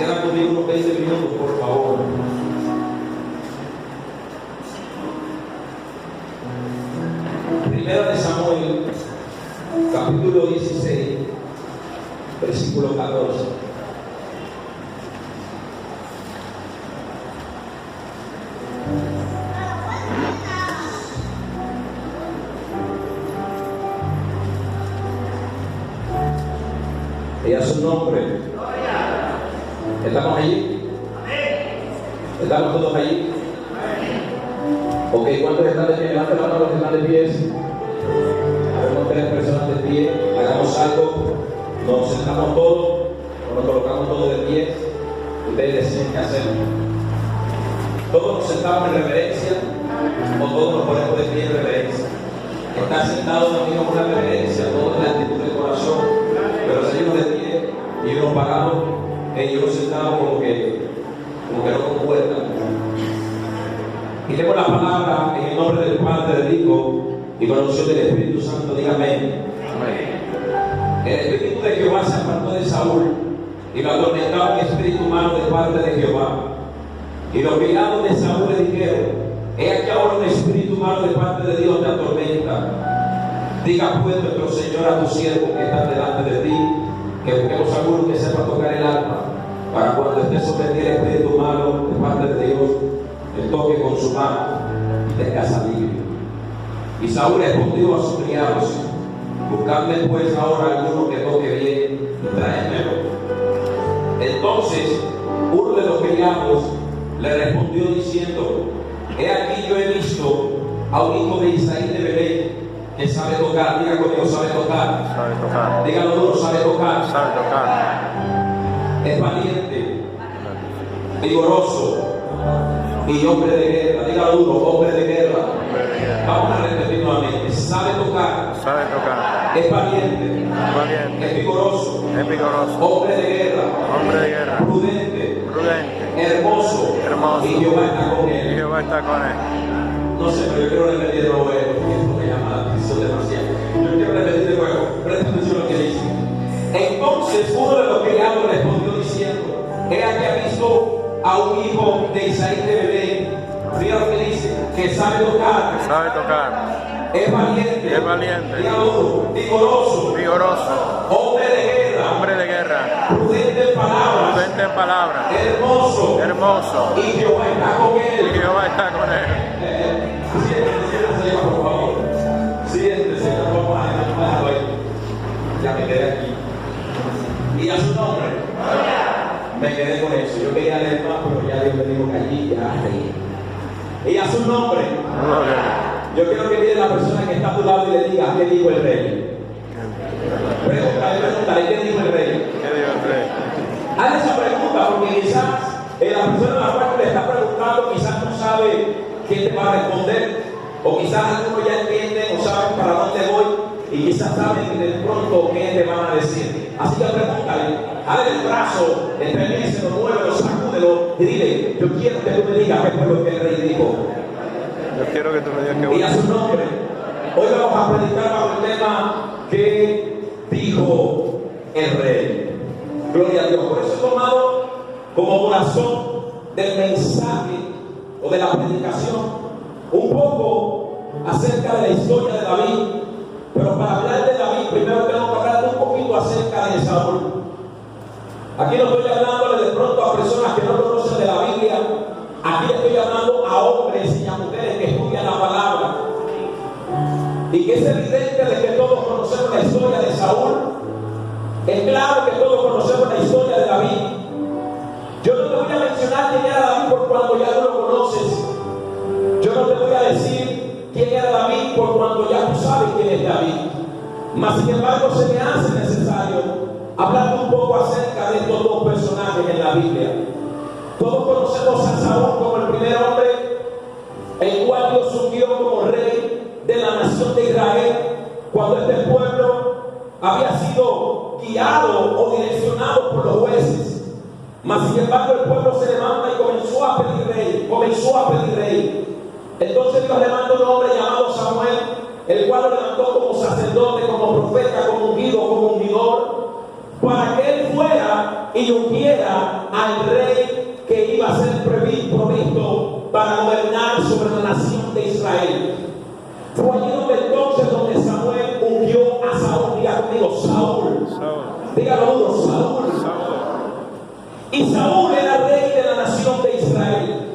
quedan conmigo unos 20 minutos, por favor. Primera de Samuel, capítulo 16, versículo 14. Y a su nombre. ¿Estamos allí? ¿Estamos todos allí? Ok, ¿cuántos están de pie? Levanten la mano los que están de pie. Habemos 3 personas de pie. Hagamos algo. Nos sentamos todos o nos colocamos todos de pie. Ustedes deciden qué hacer. Todos nos sentamos en reverencia o todos nos ponemos de pie en reverencia. Estar sentados no tiene una reverencia, todo es la actitud del corazón. Pero salimos de pie y unos parados, ellos sentados como que no concuerdan. Y tengo la palabra en el nombre del Padre, del Hijo y con la unción del Espíritu Santo. Dígame. El espíritu de Jehová se apartó de Saúl y lo atormentaba un espíritu malo de parte de Jehová. Y los criados de Saúl le dijeron: he aquí ahora un espíritu malo de parte de Dios te atormenta. Diga pues nuestro Señor a tu siervo que está delante de ti, que busquemos alguno que sepa tocar el arpa, para cuando esté sometido el espíritu malo de parte de Dios, le toque con su mano y tenga alivio. Y Saúl respondió a sus criados: buscadme pues ahora alguno que toque bien y tráemelo. Entonces uno de los criados le respondió diciendo: he aquí yo he visto a un hijo de Isaí de Belén que sabe tocar. Diga conmigo: sabe tocar. Sabe tocar. Dígalo duro: sabe tocar. Sabe tocar. Es valiente, vigoroso y hombre de guerra. Dígalo duro: hombre de guerra. Vamos a repetir nuevamente: sabe tocar. Sabe tocar. Es valiente. Es valiente. Es vigoroso. Es vigoroso. Hombre de guerra. Hombre de guerra. Prudente. Prudente. Hermoso. Hermoso. Y Jehová está con Y él. Jehová está con él. No sé, pero yo quiero repetir de nuevo porque esto me llama la atención demasiado. Yo quiero repetir de nuevo. Presta atención a lo que dice. Entonces uno de los criados respondió diciendo: he aquí visto a un hijo de Isaí de Belén. Mira lo que dice: que sabe tocar. Sabe tocar. Es valiente. Es valiente. Vigoroso. Vigoroso. Hombre de guerra. Hombre de guerra. Prudente en palabras. Prudente en palabras. Hermoso. Hermoso. Y Jehová está con él. Y Jehová está con él. Siéntese, por favor. Siéntese, vamos a dejarlo ahí. Ya me quedé aquí. Y a su nombre. Me quedé con eso. Yo quería leer más, pero ya Dios me dijo que allí ya reí. Y a su nombre. Yo quiero que mire la persona que está a tu lado y le diga: ¿qué dijo el rey? Pregúntale, ¿qué dijo el rey? ¿Qué dijo el rey? Haz esa pregunta porque quizás la persona a la cual le está preguntando quizás no sabe quién te va a responder, o quizás algunos ya entienden o saben para dónde voy y quizás saben de pronto qué te van a decir. Así que pregúntale, dale el brazo, estremícelo, muévelo, sacúdelo y dile: yo quiero que tú me digas qué fue lo que el rey dijo. Yo quiero que tú me digas que Y a su nombre. Hoy vamos a predicar bajo el tema: ¿qué dijo el rey? Gloria a Dios. Por eso he tomado como corazón del mensaje o de la predicación un poco acerca de la historia de David. Pero para hablar de David, primero tengo que hablar un poquito acerca de Saúl. Aquí no estoy hablándole de pronto a personas que no conocen de la Biblia. Aquí estoy hablando a hombres y a mujeres que estudian la palabra. Y que es evidente de que todos conocemos la historia de Saúl. Es claro que todos conocemos la historia de David. Yo no te voy a mencionar quién era David por cuando ya tú lo conoces. Yo no te voy a decir quién era David por cuando ya tú sabes quién es David. Mas sin embargo se me hace necesario hablar un poco acerca de estos dos personajes en la Biblia. Todos conocemos a Saúl como el primer hombre el cual Dios ungió como rey de la nación de Israel cuando este pueblo había sido guiado o direccionado por los jueces. Mas sin embargo el pueblo se levanta y comenzó a pedir rey. Entonces Dios levanta un hombre llamado Samuel, el cual lo levantó como sacerdote, como profeta, como ungido, como ungidor, para que él fuera y ungiera al rey que iba a ser provisto para gobernar sobre la nación de Israel. Fue allí donde Samuel ungió a Saúl. Diga conmigo, Saúl. Dígalo duro, Saúl. Y Saúl era rey de la nación de Israel.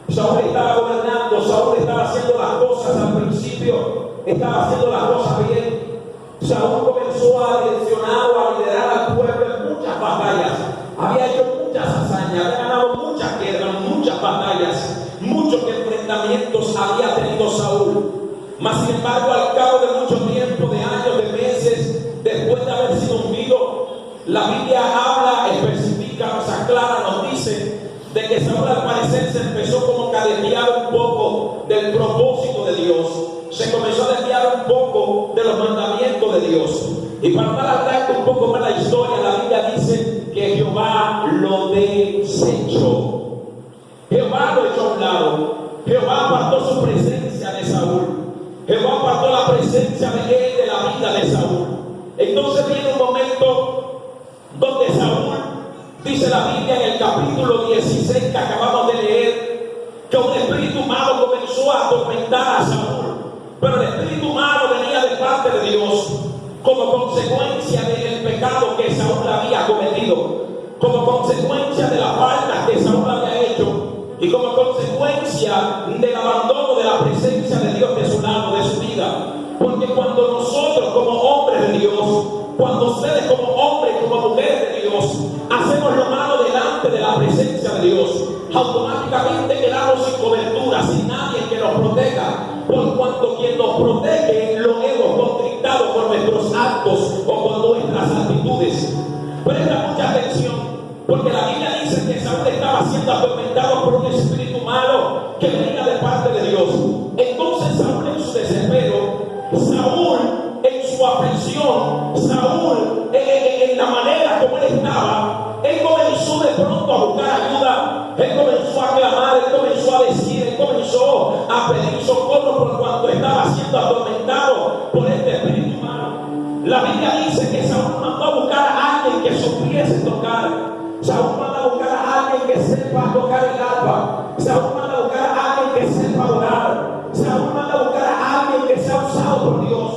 Saúl estaba gobernando, Saúl estaba haciendo las cosas al principio, estaba haciendo las cosas bien. Saúl comenzó a direccionar o a liderar al pueblo en muchas batallas. Había hecho muchas hazañas, había ganado muchas guerras, muchas batallas, muchos enfrentamientos había tenido Saúl. Mas sin embargo, al cabo de mucho tiempo, de años, de meses, después de haber sido ungido, la Biblia habla, especifica, nos aclara, nos dice de que Saúl al parecer se empezó como a desviar un poco del propósito de Dios. Se comenzó a desviar un poco de los mandamientos de Dios. Y para alargarte un poco más la historia, la Biblia dice que Jehová lo desechó. Jehová lo echó a un lado. Jehová apartó su presencia de Saúl. Jehová apartó la presencia de él de la vida de Saúl. Entonces viene un momento donde Saúl, dice la Biblia en el capítulo 16 que acabamos de leer, que un espíritu malo comenzó a atormentar a Saúl. Pero el espíritu malo venía de parte de Dios como consecuencia del pecado que Saúl había cometido, como consecuencia de la falta que Saúl había hecho y como consecuencia del abandono de la presencia de Dios de su lado, de su vida. Porque cuando nosotros como hombres de Dios, cuando ustedes como hombres, como mujeres de Dios, hacemos lo malo delante de la presencia de Dios, automáticamente quedamos sin cobertura, sin nadie que nos proteja, por cuanto quien nos protege lo hemos contristado por nuestros actos o por nuestras actitudes. Presta mucha atención, porque la Biblia dice que Saúl estaba siendo atormentado por un espíritu malo que venía de parte de Dios. Entonces Saúl, en su desespero, Saúl en su aflicción, Saúl en la manera como él estaba, él comenzó de pronto a buscar ayuda, él comenzó a clamar, él comenzó a decir, él comenzó a pedir socorro por cuanto estaba siendo atormentado por este espíritu malo. La Biblia dice que Saúl mandó a buscar a alguien que supiese tocar. Saúl manda a buscar a alguien que sepa tocar el arpa. Saúl manda a buscar a alguien que sepa orar. Saúl manda a buscar a alguien que sea usado por Dios.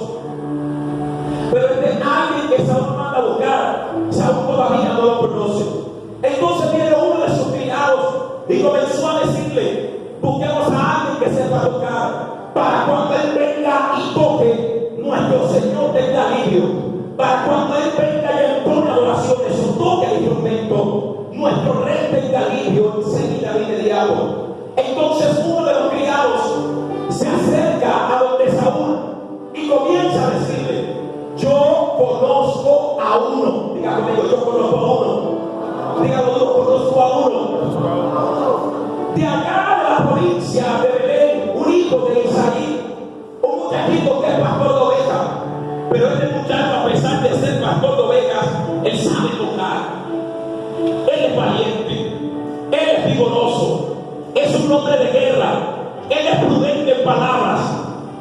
Pero este alguien que Saúl manda a buscar, Saúl todavía no lo conoce. Entonces viene uno de sus criados y comenzó a decirle: busquemos a alguien que sepa tocar, para cuando él venga y toque, nuestro Señor tenga alivio. Para cuando él venga y entone adoraciones o toque el instrumento, nuestro rey tenga alivio enseguida de inmediato. Entonces uno de los criados se acerca a donde Saúl y comienza a decirle: yo conozco a uno. Diga conmigo, yo conozco a uno. Dígalo, yo conozco a uno. De acá de la provincia de Belén, un hijo de Isaí, un muchachito que es pastor de ovejas. Pero este muchacho, a pesar de ser pastor de ovejas, él sabe tocar. Él es valiente, él es vigoroso, es un hombre de guerra, él es prudente en palabras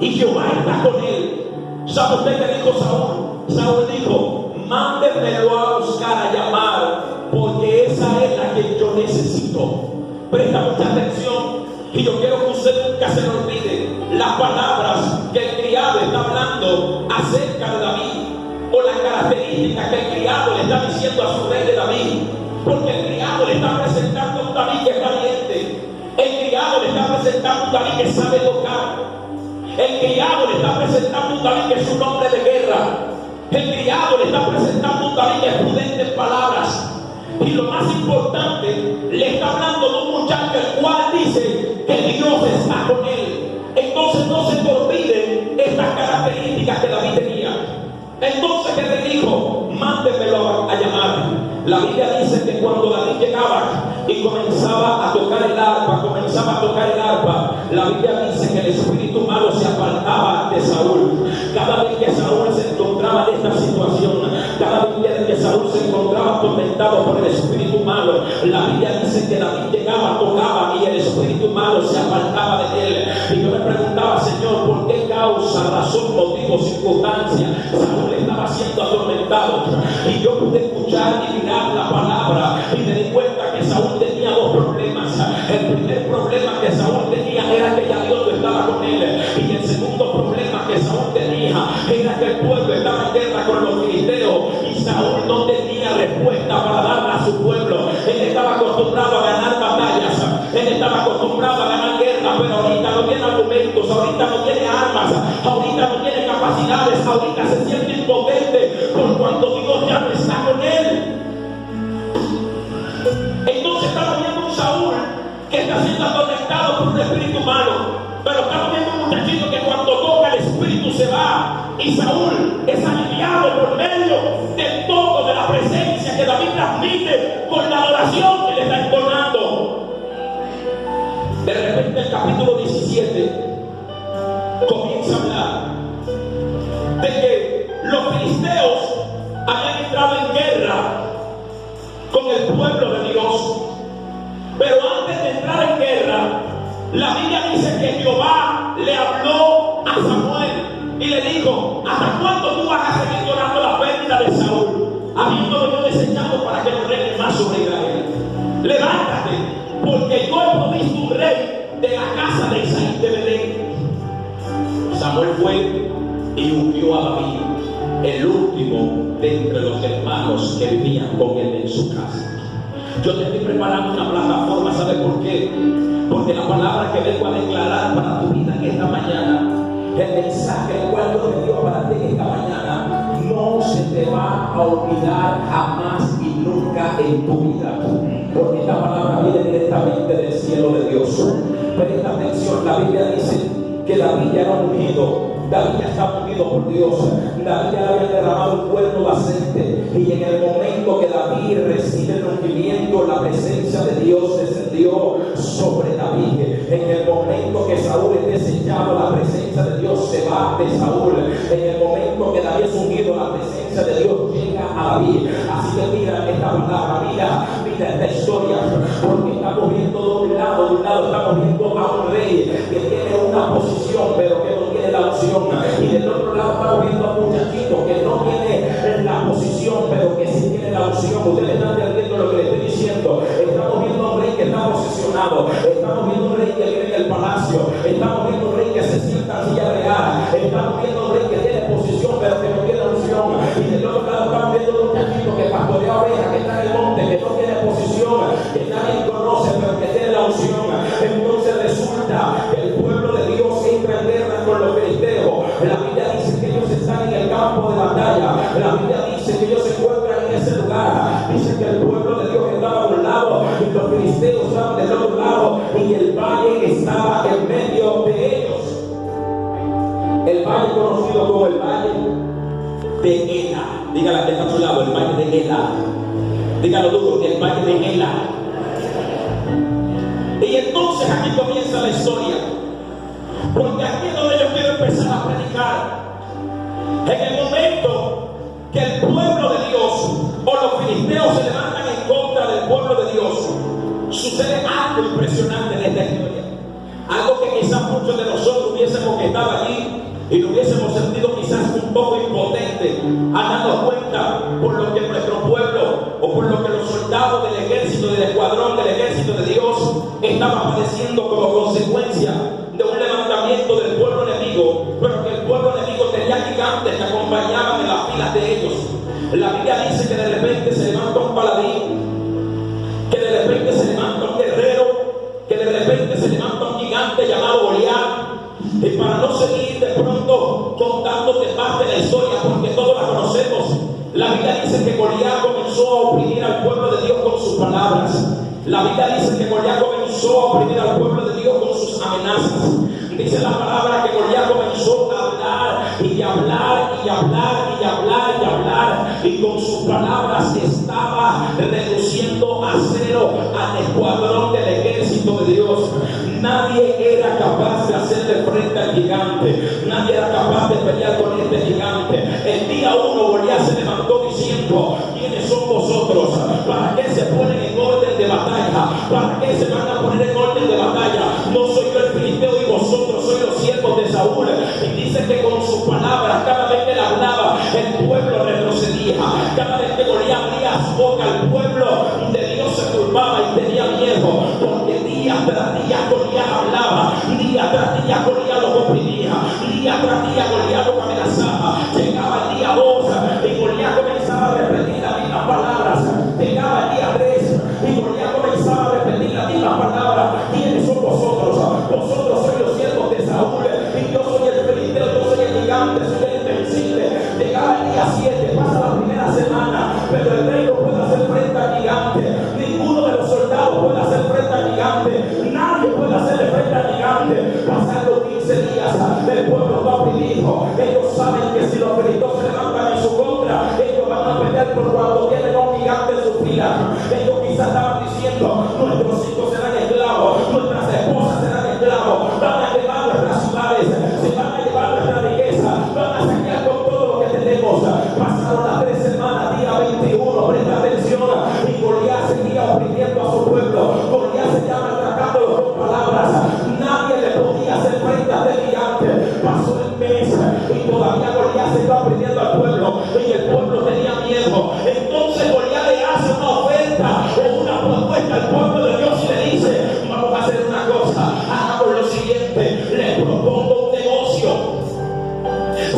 y Jehová está con él. ¿Sabe usted qué dijo Saúl? Saúl dijo: mándemelo a buscar, a llamar, porque esa es la que yo necesito. Presta mucha atención y yo quiero que usted nunca se le olvide las palabras que el criado está hablando acerca de David, o las características que el criado le está diciendo a su rey de David. Porque el criado le está presentando a un David que es valiente, el criado le está presentando a un David que sabe tocar, el criado le está presentando a un David que es un hombre de guerra, el criado le está presentando a un David que es prudente en palabras. Y lo más importante, le está hablando de un muchacho el cual dice que Dios está con él. Entonces no se te olviden estas características que David tenía. Entonces, ¿qué le dijo? Mándemelo a llamar. La Biblia dice que cuando David llegaba y comenzaba a tocar el arpa, la Biblia dice que el espíritu malo se apartaba de Saúl. Cada vez que Saúl se encontraba en esta situación, cada vez que Saúl se encontraba atormentado por el espíritu malo, la Biblia dice que David llegaba, tocaba y el espíritu malo se apartaba de él. Y yo me preguntaba: Señor, ¿por qué causa, razón, motivo, circunstancia Saúl estaba siendo atormentado? Y yo pude escuchar y mirar la palabra y me di cuenta que Saúl tenía dos problemas. El primer problema que Saúl tenía era que ya Dios no estaba con él, y el segundo problema que Saúl tenía era que el pueblo estaba en guerra con los filisteos y Saúl no tenía respuesta para darle a su pueblo. Él estaba acostumbrado a ganar batallas, él estaba acostumbrado a ganar guerra, pero ahorita no tiene argumentos, ahorita no tiene armas, ahorita no tiene capacidades, ahorita se siente impotente por cuanto Dios ya no está con él. Entonces estamos viendo un Saúl que está siendo atormentado por un espíritu malo, pero estamos viendo un muchachito que cuando toca el espíritu se va, y Saúl es aliviado por medio del toco de la presencia que David transmite con la adoración que le está entonando. De repente el capítulo 17 comienza a hablar de que los filisteos habían entrado en guerra con el pueblo de Dios. Pero antes de entrar en guerra, la Biblia dice que Jehová le habló a Samuel y le dijo: ¿hasta cuándo tú vas a seguir llorando la pérdida de Saúl, habiéndolo yo desechado para que no reine más sobre Israel? Levántate, porque yo he provisto un rey de la casa de Isaí de Belén. Samuel fue y ungió a David, el último de entre los hermanos que vivían con él en su casa. Yo te estoy preparando una plataforma, ¿sabes por qué? Porque la palabra que vengo a declarar para tu vida en esta mañana, el mensaje el cual Dios me dio para ti en esta mañana, no se te va a olvidar jamás y nunca en tu vida. Porque esta palabra viene directamente del cielo de Dios. Presta atención, la Biblia dice que David ya era ungido. David ya estaba unido por Dios. David ya había derramado un cuerno de aceite. Y en el momento que David recibe el ungimiento, la presencia de Dios descendió sobre David. En el momento que Saúl es desechado, la presencia de Dios se va de Saúl. En el momento que David es ungido, la presencia de Dios llega a David. Así que mira esta palabra, mira esta historia, porque estamos viendo de un lado estamos viendo a un rey que tiene una posición, pero que no tiene la unción. Y del otro lado estamos viendo a un muchachito que no tiene la posición, pero que sí tiene la unción. Ustedes están entendiendo lo que les estoy diciendo. Estamos viendo a un rey que está posicionado, estamos viendo a un rey que vive en el palacio, estamos viendo a un rey que se sienta en silla real, estamos viendo a un rey que tiene posición, pero que no tiene unción. Y del otro lado estamos viendo a un muchachito que pastorea ovejas, que está en el monte, que no tiene posición, que nadie conoce, pero que tiene la unción. Entonces resulta que el pueblo de Dios entra en guerra con los filisteos. La Biblia dice que ellos están en el campo de batalla. La Biblia dice que ellos se encuentran en ese lugar. Dice que el pueblo de Dios estaba a un lado y los filisteos estaban del otro lado, y el valle estaba en medio de ellos. El valle conocido como el valle de Ela. Dígala que está a su lado, el valle de Ela. Dígalo duro, el valle de Ela. Y entonces aquí comienza la historia, porque aquí es donde yo quiero empezar a predicar. En el momento que el pueblo de Dios o los filisteos se levantan en contra del pueblo de Dios, sucede algo impresionante en esta historia. Algo que quizás muchos de nosotros hubiésemos estado allí y lo hubiésemos sentido quizás un poco impotente, a darnos cuenta por lo que nuestro pueblo o por lo que los soldados del ejército, del escuadrón del ejército de Dios estaban padeciendo como consecuencia de un levantamiento del pueblo enemigo, pero que el pueblo enemigo tenía gigantes que acompañaban en las filas de ellos. La Biblia dice que de repente se levanta un paladín, que de repente se levanta un guerrero, que de repente se levanta un gigante llamado Goliat. Y para no seguir de pronto contándote más de la historia, porque todos la conocemos, la Biblia dice que Goliat comenzó a oprimir al pueblo de Dios con sus palabras. La Biblia dice que Goliat comenzó a oprimir al pueblo de Dios con sus amenazas. Dice la palabra que Goliat comenzó a hablar y hablar y hablar y hablar y hablar, y con sus palabras estaba reduciendo a cero al escuadrón del ejército de Dios. Nadie era capaz de hacerle frente al gigante, nadie era capaz de pelear con este gigante. El día 1 Goliat se levantó diciendo: ¿quiénes son vosotros? ¿Para qué se ponen en orden de batalla? ¿Para qué se van a poner en orden de batalla? No soy yo el filisteo y vosotros sois los siervos de Saúl. Y dice que con sus palabras, cada vez que él hablaba, el pueblo retrocedía. Cada vez que Goliat abría su boca, el pueblo de Dios quizás estaban diciendo: nuestros hijos serán esclavos, nuestras esposas serán esclavos, van a llevar nuestras ciudades, se van a llevar nuestra riqueza, van a saquear con todo lo que tenemos. Pasaron las 3 semanas, día 21, presta atención, y Goliat seguía oprimiendo a su pueblo. Goliat seguía maltratándolos con palabras. Nadie le podía hacer frente a este gigante. Pasó el mes y todavía Goliat se iba oprimiendo al pueblo, y el pueblo tenía miedo. Entonces Goliat le hace una oferta o una propuesta al pueblo de Dios y le dice: vamos a hacer una cosa, hagamos lo siguiente, les propongo un negocio.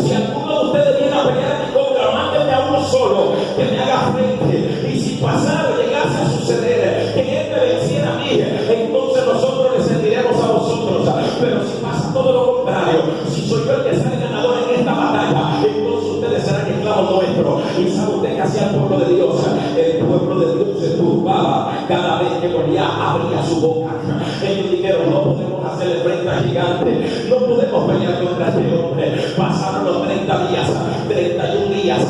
Si alguno de ustedes viene a pelear en mi contra, mándenme a uno solo que me haga frente, y si pasara o llegase a suceder que él me venciera a mí, entonces nosotros le serviremos a vosotros. Pero si pasa todo lo contrario, si soy yo el que sale ganador en esta batalla, entonces ustedes serán esclavos nuestros. Y sabe usted que hacía el pueblo de Dios. El pueblo de Dios se turbaba cada vez que Goliat abría su boca. Ellos dijeron: no podemos hacerle frente al gigante, no podemos pelear contra este hombre. Pasaron los 30 días, 31 días,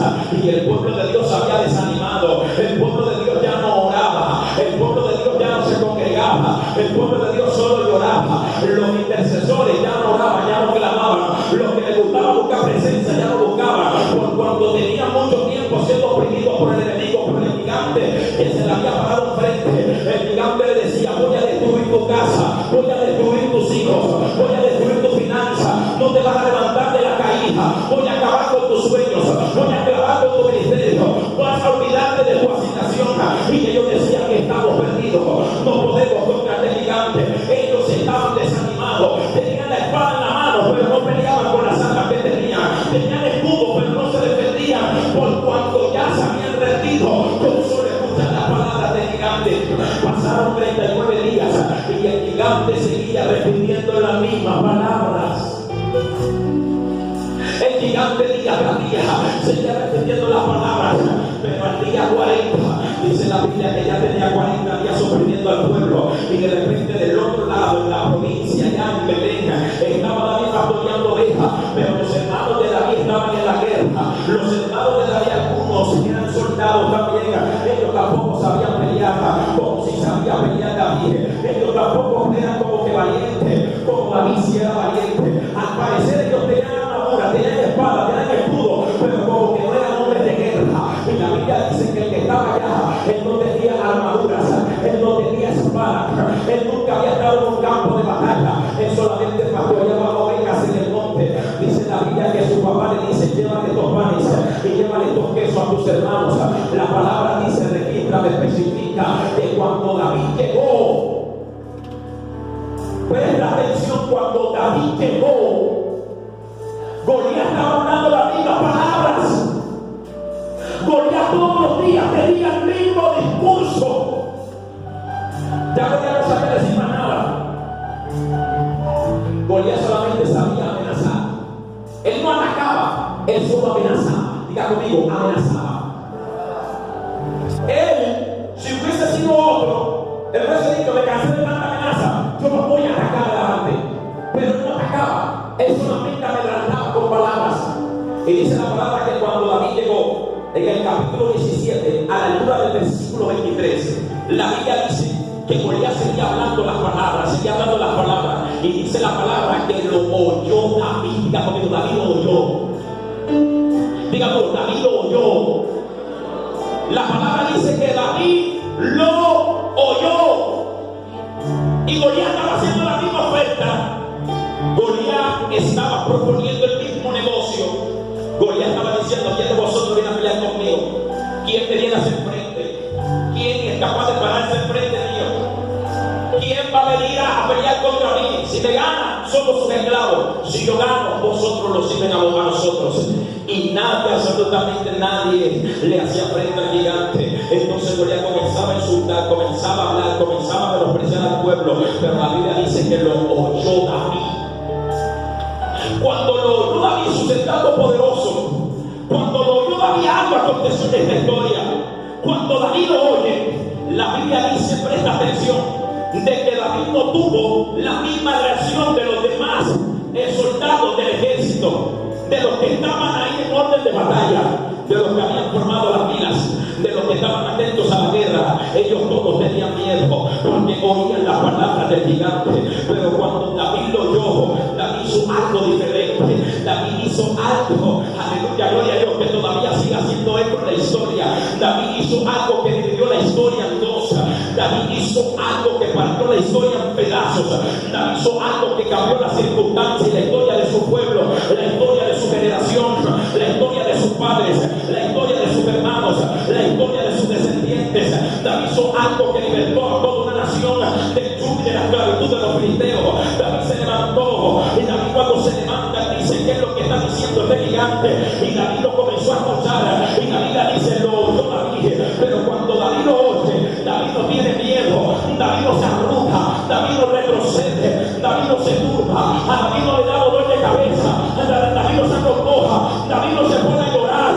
y el pueblo de Dios había desanimado. El pueblo de Dios ya no oraba, el pueblo de Dios ya no se congregaba, el pueblo de Dios solo lloraba. Los intercesores ya no oraban, ya no clamaban. Los que les gustaba buscar presencia ya no buscaban, por cuando tenían mucho tiempo siendo oprimidos por el enemigo, por el gigante que se le había parado enfrente. El gigante le decía: voy a destruir tu casa, voy a destruir tus hijos, voy a destruir tu finanza, no te vas a levantar de la caída, voy a acabar con tus sueños, voy a acabar con tu ministerio, vas a olvidarte de tu asignación. Y ellos decían que estamos perdidos, no podemos contra este gigante. Ellos estaban desanimados, tenían la espada en la mano, pero no peleaban con las armas que tenían escudo, pero no se defendían, por cuanto ya se habían rendido con solo escuchar las palabras del gigante. Pasaron 39 días y el gigante seguía repitiendo las mismas palabras. El gigante día tras día seguía repitiendo las palabras, pero al día 40 dice la Biblia que ya tenía 40 días oprimiendo al pueblo, y de repente del otro lado, en la provincia, ya en Belén, estaba David pastoreando ovejas, pero los hermanos de David estaban en la guerra. Los hermanos de David, algunos eran soldados también, ellos tampoco sabían pelear como si sabía pelear David. Ellos tampoco eran como que valientes, como David sí era valiente. Al parecer ellos tenían armadura, tenían espada, tenían escudo, pero como que no eran hombres de guerra. Y la Biblia dice que el que estaba allá, él no tenía armaduras, él no tenía espada, él nunca había estado en un campo de batalla, él solamente pastoreaba ovejas en el monte. Dice la Biblia que su papá le dice: llévale 2 panes y llévale 2 quesos a tus hermanos. La palabra dice, registra, especifica que cuando David llegó, presta atención, cuando David llegó, Goliat estaba hablando las mismas palabras. Goliat todos los días tenía el mismo discurso. Ya Goliat no sabía decir más nada. Goliat solamente sabía amenazar. Él no atacaba, él solo amenazaba. Diga conmigo: amenazaba. Él, si hubiese sido otro, él hubiese dicho: me cansé de tanta amenaza, yo no voy a atacar adelante. Pero él no atacaba, él solamente adelantaba con palabras. Y dice la palabra que cuando David llegó, en el capítulo 17, a la altura del versículo 23, la Biblia dice que Goliat seguía hablando las palabras, y dice la palabra que lo oyó David. Diga conmigo: David lo oyó. Diga conmigo: David lo oyó. La palabra dice que David lo oyó. Y Goliat estaba haciendo la misma oferta. Goliat estaba proponiendo el mismo negocio. Goliat estaba diciendo: ¿quién de vosotros viene a pelear conmigo? ¿Quién me viene a hacer frente? ¿Quién es capaz de pararse enfrente mío? ¿Quién va a venir a pelear contra mí? Si me gana, somos sus esclavos. Si yo gano, vosotros los sirven a nosotros. Y nadie, absolutamente nadie, le hacía frente al gigante. Entonces Goliat comenzaba a insultar, comenzaba a hablar, comenzaba a menospreciar al pueblo. Pero la Biblia dice que lo oyó David. Cuando lo oyó David, su sentado poderoso, cuando lo oyó David, algo aconteció en esta historia. Cuando David lo oye, la Biblia dice, presta atención, de que David no tuvo la misma reacción de los demás soldados del ejército, de los que estaban ahí en orden de batalla, de los que habían formado las filas, de los que estaban atentos a la guerra, ellos todos tenían miedo porque oían las palabras del gigante. Pero cuando David lo oyó, David hizo algo diferente. David hizo algo, aleluya, gloria a Dios, que todavía sigue haciendo eco en la historia. David hizo algo que dividió la historia en dos. David hizo algo que partió la historia en pedazos. David hizo algo que cambió las circunstancias y la historia de su pueblo, la historia de su generación, la historia de sus padres, la historia de sus hermanos, la historia de sus descendientes. David hizo algo que libertó a toda una nación del yugo y de la esclavitud de los filisteos. David se levantó, y David cuando se levanta dice: ¿qué es lo que está diciendo este gigante? Y David lo comenzó a escuchar, y David le dice: lo oyó David. Pero cuando David lo oye, David no tiene miedo, David no se arruga, David no retrocede, David no se turba, a David no le da dolor de cabeza, David no se acongoja, David no se pone a llorar,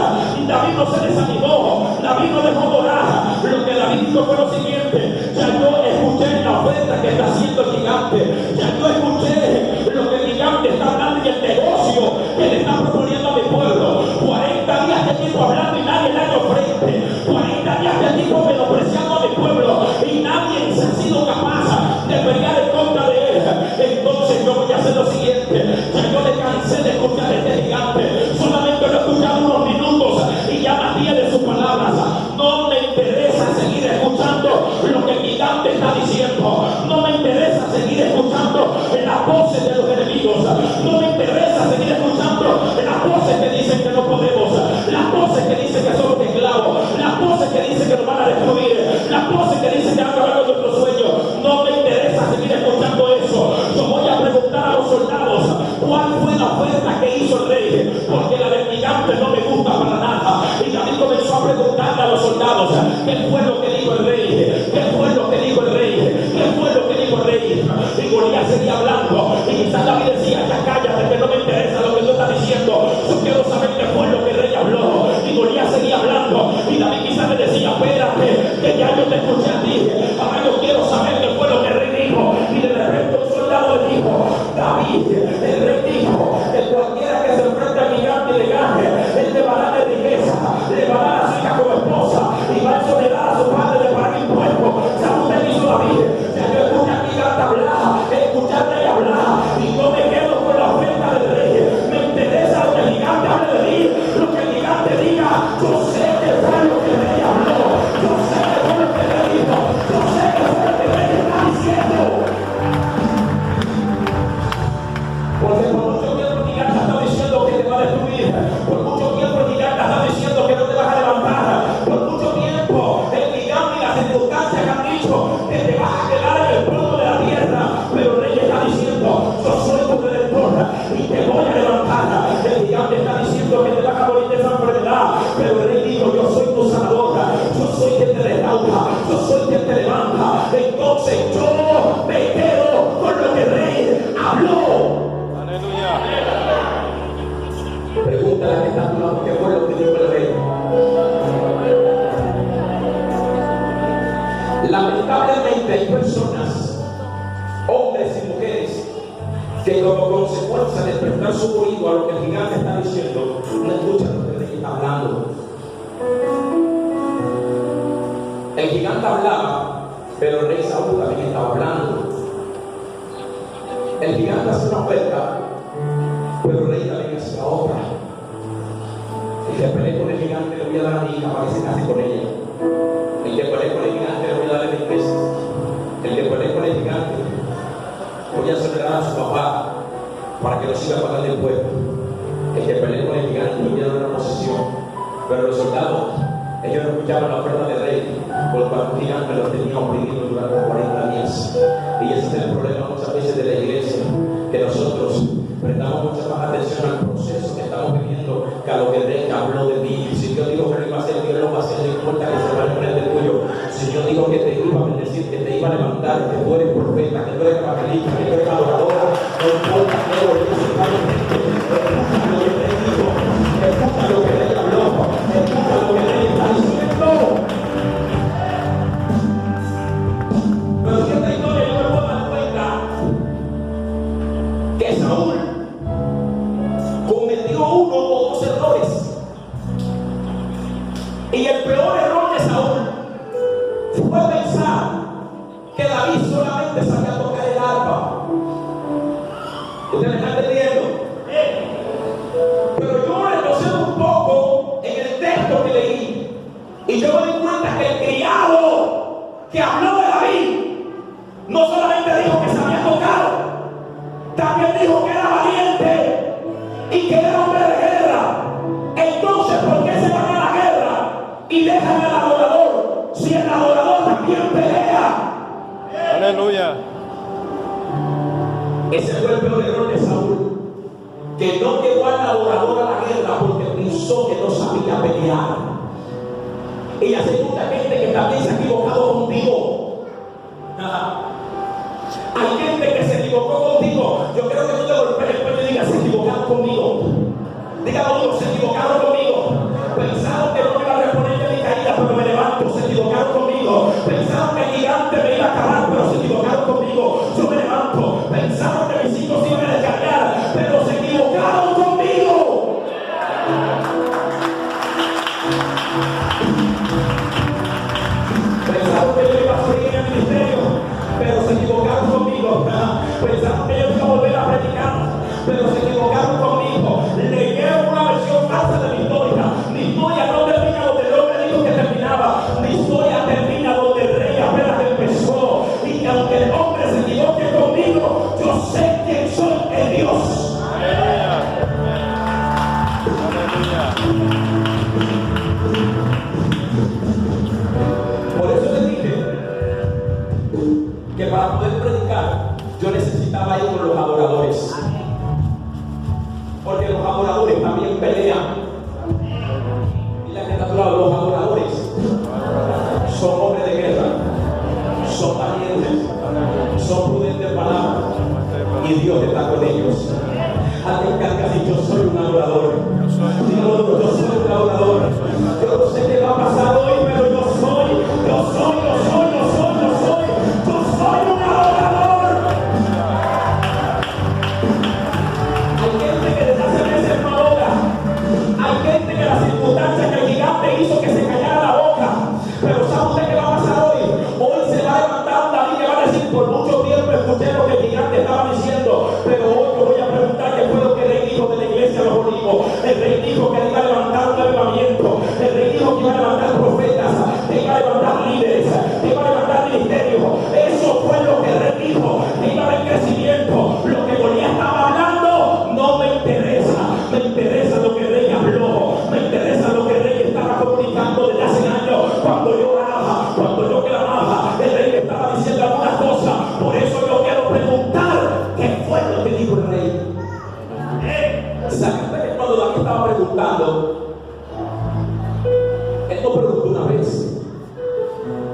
David no se desanimó, David no dejó de orar. Lo que David dijo fue lo siguiente: ya yo escuché la oferta que está haciendo el gigante, ya yo escuché lo que el gigante está hablando y el negocio que le está proponiendo a mi pueblo. 40 días de tiempo hablando y nadie le ha hecho frente, 40 días de tiempo menospreciando a mi pueblo y nadie se ha sido capaz de pelear en contra de él. Entonces yo voy a hacer lo siguiente: ya yo me cansé de escuchar a este gigante, solamente lo he escuchado unos minutos y ya me ríe de sus palabras. No me interesa seguir escuchando lo que el gigante está diciendo, no me interesa seguir escuchando las voces de los enemigos, no me interesa seguir escuchando las voces que dicen que no podemos, las voces que dicen que somos esclavos, las voces que dicen que nos van a destruir, las voces que dicen que van a acabar con nuestros sueños. No me interesa seguir escuchando eso. Yo voy a preguntar a los soldados cuál fue la oferta que hizo el rey, porque la del gigante no me gusta para nada. Y David comenzó a preguntarle a los soldados: ¿qué fue lo que dijo el rey? ¿Qué fue lo que dijo el rey? ¿Qué fue lo que dijo el rey? Y Goliat seguía hablando, y quizás David decía: ya cállate, que no me interesa lo que tú estás diciendo, yo quiero saber qué fue lo que el rey habló. Y Goliat seguía hablando, y David quizás le decía: espérate, que ya yo te escuché a ti, ahora yo quiero saber qué fue lo que el rey dijo. Y de repente un soldado le dijo: David, el rey dijo que cualquiera que se enfrente al gigante y le gane, él le va a dar de riqueza, le va a dar a su hija como esposa, y va a exonerar a su padre de pagar impuestos. ¿Sabe usted qué hizo David? Ya yo escuché al gigante hablar, escuché al rey hablar, y yo me quedo con la oferta del rey. Me interesa lo que el gigante hable de mí, lo que el gigante diga. Yo sé que fue lo que el rey habló, yo sé que fue lo que el rey dijo, yo sé que fue lo que el rey está diciendo. Porque por mucho tiempo el gigante está diciendo que te va a destruir, por mucho tiempo el gigante está diciendo que no te vas a levantar, por mucho tiempo el gigante y las circunstancias han dicho que te vas a quedar en el polvo de la tierra, pero el rey está diciendo: yo soy tu redentor y te voy a levantar. El gigante está diciendo que te vas a morir de esa enfermedad, pero el rey dijo: yo soy tu sanador, yo soy quien te restaura, yo soy quien te levanta. Entonces yo me quedo con lo que el rey habló. Pregúntale a la que está a tu lado: ¿qué fue lo que dijo el rey? Lamentablemente hay personas, hombres y mujeres, que como consecuencia de prestar su oído a lo que el gigante está diciendo, no escuchan lo que el rey está hablando. El gigante hablaba, pero el rey Saúl también estaba hablando. El gigante hace una oferta, pero el rey también hace otra. El que pelee con el gigante le voy a dar a mi hija para que se case con ella. El que pelee con el gigante le voy a dar a mi empresa. El que pelee con el gigante voy a acelerar a su papá para que lo siga pagando el pueblo. El que pelee con el gigante le voy a dar una posesión. Pero los soldados, ellos no escuchaban la oferta del rey, porque el gigante los tenía oprimidos durante 40 días. Y ese es el problema muchas veces de la iglesia, que nosotros prestamos mucha más atención al proceso que estamos viviendo que a lo que el rey habló de mí. Si yo digo que lo iba a hacer, Dios lo va a hacer, no importa que se vaya a poner de tuyo. Si yo digo que te iba a bendecir, que te iba a levantar, que tú eres profeta, que tú eres evangelista, que tú eres adorador, no importa que lo que se vaya a hacer. Escucha lo que el rey dijo, escucha lo que el rey habló, escucha lo que el rey está diciendo. Pero si esta historia yo me puedo dar cuenta que Saúl cometió uno o dos errores, y el peor error de Saúl que David solamente sabía tocar el arpa. ¿Usted me está entendiendo? Pero yo retrocedí un poco en el texto que leí y yo me di cuenta que el criado que habló de David no solamente dijo que sabía tocar, también dijo que era valiente y que era hombre de guerra. Entonces, ¿por qué se van a la guerra y dejan al adorador si el adorador también pelea? Aleluya. Ese fue el peor error de Saúl, que no llevó al adorador a la guerra porque pensó que no sabía pelear. Y así hay mucha gente que también se ha equivocado contigo. Hay gente que se equivocó contigo. Yo creo que tú te golpees el cuello y digas: se equivocaron conmigo. Diga conmigo: se equivocaron conmigo. Pensaron que no me iba a reponer de mi caída, pero me levanto. Se equivocaron conmigo. Pensaron que el gigante me iba a acabar, pero se equivocaron conmigo. Yo me levanto. Pensaron que mis hijos iban a descargar, pero se equivocaron conmigo. Pensaron que yo iba a seguir en el ministerio, pero se equivocaron conmigo. Pensaron que yo iba a volver a predicar, pero se equivocaron conmigo. Leyeron una versión falsa de mi historia. Mi historia no termina donde el hombre dijo que terminaba. Mi historia termina donde el rey apenas empezó. Y que aunque el hombre se equivoque conmigo, yo sé quién soy en Dios. Aleluya. Aleluya. Por eso les dije que para poder predicar yo necesitaba ir con los adoradores, porque los adoradores también pelean. Y la que está a tu lado, los adoradores son hombres de guerra, son valientes, son prudentes en palabras, y Dios está con ellos. Alguien que ha dicho: yo soy un adorador. Digo: yo soy un adorador. Yo no sé qué va a pasar hoy, pero yo soy un adorador. Hay gente que desde hace meses no adora. Hay gente que la circunstancia que el gigante hizo que se callara la boca. Pero ¿sabe usted qué va a pasar hoy? Hoy se va a levantar un David que va a decir: por mucho tiempo escuché lo que el gigante estaba diciendo, pero hoy yo voy a preguntar qué fue lo que el rey dijo de la iglesia de los Olivos. El rey dijo que iba a levantar un avivamiento. El rey dijo que iba a levantar profetas, que iba a levantar líderes, que iba a levantar ministerios. Eso fue lo que el rey dijo, que iba a haber crecimiento. Lo que Goliat estaba hablando no me interesa. Me interesa lo que el rey habló. Me interesa lo que el rey estaba comunicando desde hace años. Cuando yo oraba, cuando yo clamaba, el rey me estaba diciendo algunas cosas. Por eso yo quiero preguntar qué fue lo que dijo el rey. ¿Sabes que cuando David estaba preguntando, él no preguntó una vez?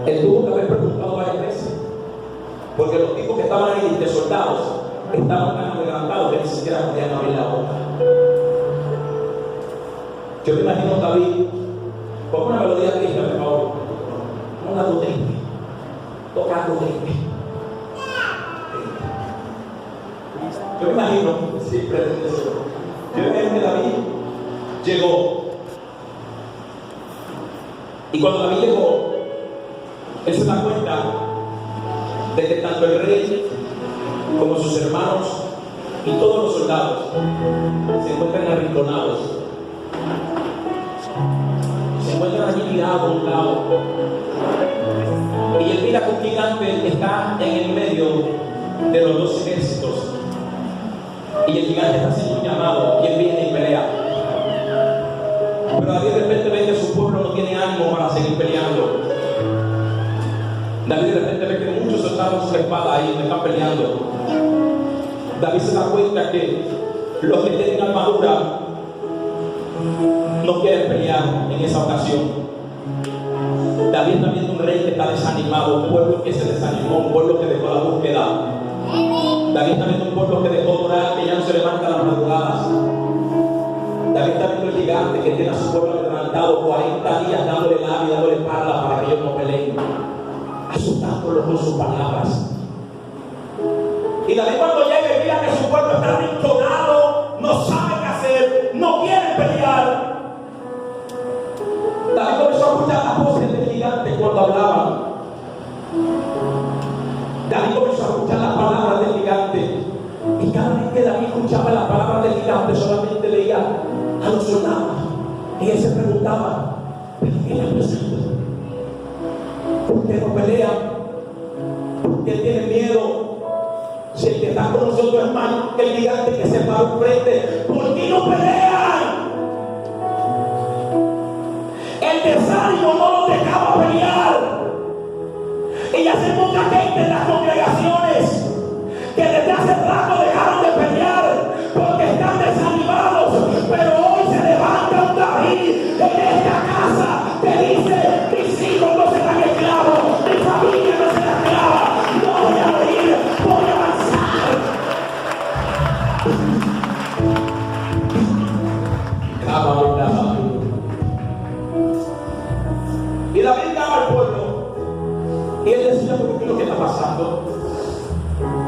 Él tuvo que haber preguntado varias veces, porque los tipos que estaban ahí de soldados estaban tan adelantados que ni siquiera podían abrir la boca. Yo me imagino a David con una melodía triste, por favor, una triste, tocando triste. Yo me imagino, siempre eso. Yo me imagino que David llegó. Y cuando David llegó, él se da cuenta de que tanto el rey como sus hermanos y todos los soldados se encuentran arrinconados. Se encuentran allí tirados a un lado. Y él mira que un gigante está en el medio de los dos ejércitos. Y el gigante está haciendo un llamado y él viene y pelea. Pero David de repente ve que su pueblo no tiene ánimo para seguir peleando. David de repente ve que muchos soldados con su espada ahí están peleando. David se da cuenta que los que tienen armadura no quieren pelear en esa ocasión. David está viendo un rey que está desanimado, un pueblo que se desanimó, un pueblo que dejó la búsqueda. David está viendo un pueblo que dejó de orar, que ya no se levanta a las madrugadas. David está viendo el gigante que tiene a su pueblo levantado 40 días dándole labio, dándole espalda para que ellos no peleen, asustándolos con sus palabras. Y David cuando llega y mira que su pueblo está arrinconado, no sabe qué hacer, no quiere pelear. David comenzó a escuchar las voces del gigante cuando hablaban. cada vez que David escuchaba la palabra del gigante, solamente leía a los soldados. Y él se preguntaba, ¿pero qué está pasando? ¿Por qué no pelean? ¿Por qué tienen miedo? Si el que está con nosotros es más que el gigante que se paró enfrente, ¿por qué no pelean? El desánimo no los dejaba pelear. Y hace mucha gente en las congregaciones que desde hace rato dejaron de pelear porque están desanimados. Pero hoy se levanta un David en esta casa que dice: mis hijos no serán esclavos, mi familia no será esclava. No voy a morir, voy a avanzar. Y David llama al pueblo y él decía: ¿por qué lo que está pasando?